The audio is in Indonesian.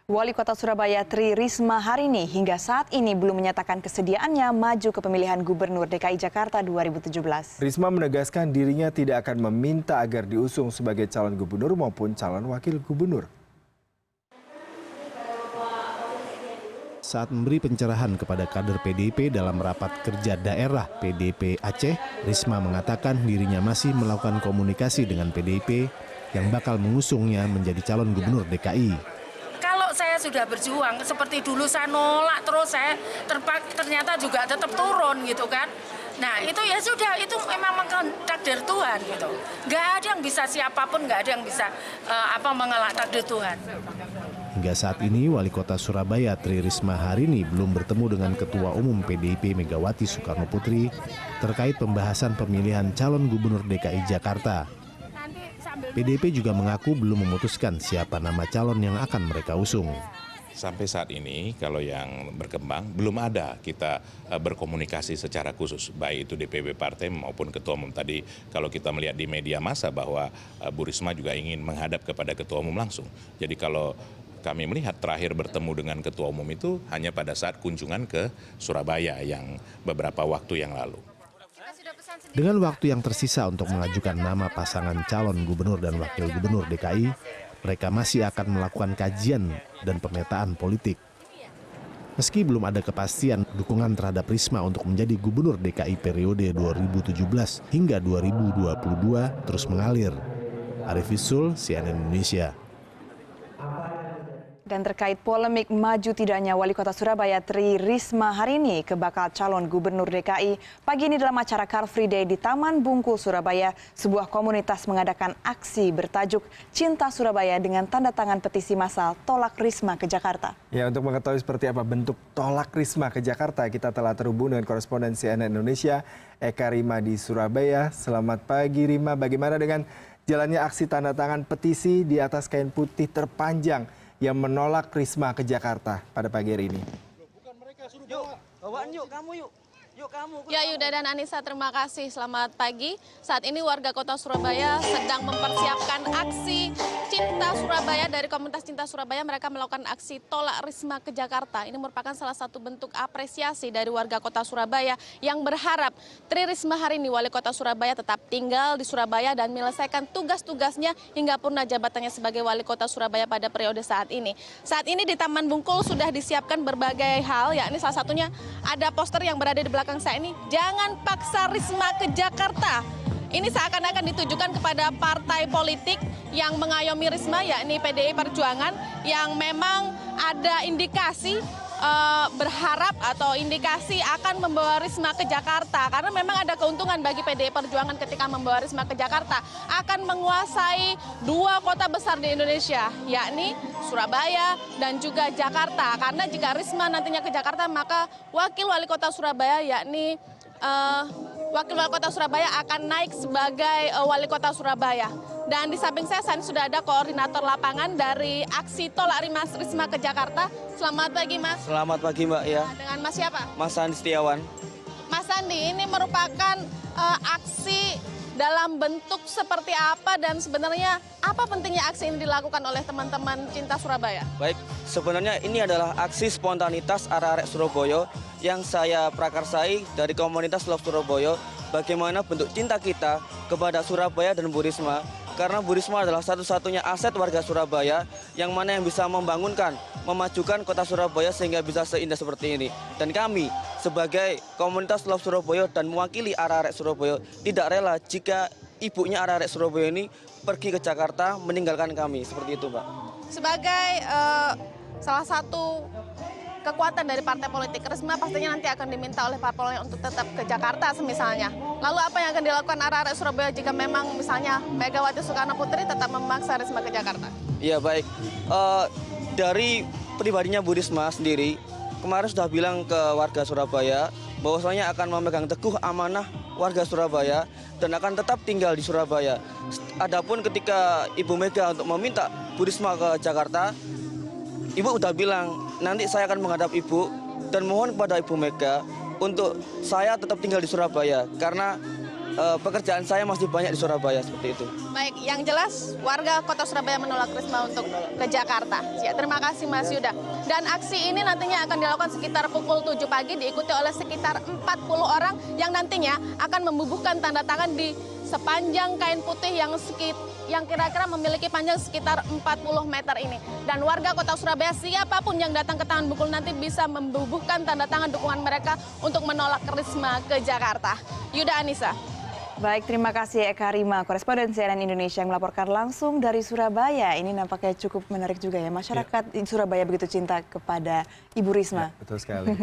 Wali Kota Surabaya Tri Risma hari ini hingga saat ini belum menyatakan kesediaannya maju ke pemilihan Gubernur DKI Jakarta 2017. Risma menegaskan dirinya tidak akan meminta agar diusung sebagai calon gubernur maupun calon wakil gubernur. Saat memberi pencerahan kepada kader PDIP dalam rapat kerja daerah PDIP Aceh, Risma mengatakan dirinya masih melakukan komunikasi dengan PDIP yang bakal mengusungnya menjadi calon gubernur DKI. Saya sudah berjuang seperti dulu, saya nolak terus, saya ternyata juga tetap turun gitu kan. Nah itu ya sudah, itu memang takdir Tuhan gitu. Nggak ada yang bisa, siapapun nggak ada yang bisa mengelak takdir Tuhan. Hingga saat ini Wali Kota Surabaya Tri Risma hari ini belum bertemu dengan Ketua Umum PDIP Megawati Soekarno Putri terkait pembahasan pemilihan calon gubernur DKI Jakarta. PDIP juga mengaku belum memutuskan siapa nama calon yang akan mereka usung. Sampai saat ini kalau yang berkembang belum ada kita berkomunikasi secara khusus, baik itu DPW partai maupun Ketua Umum. Tadi kalau kita melihat di media massa bahwa Bu Risma juga ingin menghadap kepada Ketua Umum langsung. Jadi kalau kami melihat terakhir bertemu dengan Ketua Umum itu hanya pada saat kunjungan ke Surabaya yang beberapa waktu yang lalu. Dengan waktu yang tersisa untuk mengajukan nama pasangan calon gubernur dan wakil gubernur DKI, mereka masih akan melakukan kajian dan pemetaan politik. Meski belum ada kepastian dukungan terhadap Risma untuk menjadi gubernur DKI periode 2017 hingga 2022 terus mengalir. Arif Wisul, CNN Indonesia. Dan terkait polemik maju tidaknya Wali Kota Surabaya Tri Risma hari ini ke bakal calon gubernur DKI, pagi ini dalam acara Car Free Day di Taman Bungkul, Surabaya, sebuah komunitas mengadakan aksi bertajuk Cinta Surabaya dengan tanda tangan petisi massal Tolak Risma ke Jakarta. Ya, untuk mengetahui seperti apa bentuk tolak Risma ke Jakarta, kita telah terhubung dengan koresponden CNN Indonesia, Eka Rima di Surabaya. Selamat pagi Rima, bagaimana dengan jalannya aksi tanda tangan petisi di atas kain putih terpanjang yang menolak Risma ke Jakarta pada pagi hari ini? Ya, Yuda dan Anissa, terima kasih. Selamat pagi. Saat ini warga Kota Surabaya sedang mempersiapkan aksi Cinta Surabaya. Dari komunitas Cinta Surabaya, mereka melakukan aksi tolak Risma ke Jakarta. Ini merupakan salah satu bentuk apresiasi dari warga Kota Surabaya yang berharap Tri Risma hari ini, Wali Kota Surabaya, tetap tinggal di Surabaya dan menyelesaikan tugas-tugasnya hingga purna jabatannya sebagai Wali Kota Surabaya pada periode saat ini. Saat ini di Taman Bungkul sudah disiapkan berbagai hal, yakni salah satunya ada poster yang berada di belakang saya ini, jangan paksa Risma ke Jakarta. Ini seakan-akan ditujukan kepada partai politik yang mengayomi Risma, yakni PDI Perjuangan, yang memang ada indikasi berharap atau indikasi akan membawa Risma ke Jakarta. Karena memang ada keuntungan bagi PDI Perjuangan ketika membawa Risma ke Jakarta. Akan menguasai dua kota besar di Indonesia, yakni Surabaya dan juga Jakarta. Karena jika Risma nantinya ke Jakarta, maka wakil wali kota Surabaya, yakni wakil wali kota Surabaya akan naik sebagai wali kota Surabaya. Dan di samping saya saat ini sudah ada koordinator lapangan dari aksi tolak Risma ke Jakarta. Selamat pagi, Mas. Selamat pagi, Mbak. Ya. Dengan Mas siapa? Mas Andi Setiawan. Mas Andi, ini merupakan aksi dalam bentuk seperti apa dan sebenarnya apa pentingnya aksi ini dilakukan oleh teman-teman Cinta Surabaya? Baik, sebenarnya ini adalah aksi spontanitas arek-arek Surabaya yang saya prakarsai dari komunitas Love Surabaya. Bagaimana bentuk cinta kita kepada Surabaya dan Bu Risma. Karena Bu Risma adalah satu-satunya aset warga Surabaya yang mana yang bisa membangunkan, memajukan kota Surabaya sehingga bisa seindah seperti ini. Dan kami sebagai komunitas Love Surabaya dan mewakili arek-arek Surabaya tidak rela jika ibunya arek-arek Surabaya ini pergi ke Jakarta meninggalkan kami. Seperti itu, Mbak. Sebagai salah satu kekuatan dari partai politik, Risma pastinya nanti akan diminta oleh parpolnya untuk tetap ke Jakarta semisalnya. Lalu apa yang akan dilakukan arek-arek Surabaya jika memang misalnya Megawati Soekarno Putri tetap memaksa Risma ke Jakarta? Iya, baik. Dari pribadinya Bu Risma sendiri, kemarin sudah bilang ke warga Surabaya bahwasanya akan memegang teguh amanah warga Surabaya dan akan tetap tinggal di Surabaya. Adapun ketika Ibu Mega untuk meminta Bu Risma ke Jakarta, Ibu udah bilang, nanti saya akan menghadap Ibu dan mohon kepada Ibu Mega untuk saya tetap tinggal di Surabaya. Karena pekerjaan saya masih banyak di Surabaya seperti itu. Baik, yang jelas warga kota Surabaya menolak Risma untuk ke Jakarta. Ya, terima kasih Mas Yuda. Dan aksi ini nantinya akan dilakukan sekitar pukul 7 pagi diikuti oleh sekitar 40 orang yang nantinya akan membubuhkan tanda tangan di sepanjang kain putih yang kira-kira memiliki panjang sekitar 40 meter ini. Dan warga kota Surabaya siapapun yang datang ke Taman Bungkul nanti bisa membubuhkan tanda tangan dukungan mereka untuk menolak Risma ke Jakarta. Yuda, Anissa. Baik, terima kasih Eka Rima, koresponden CNN Indonesia yang melaporkan langsung dari Surabaya. Ini nampaknya cukup menarik juga ya, masyarakat Surabaya begitu cinta kepada Ibu Risma. Ya, betul sekali.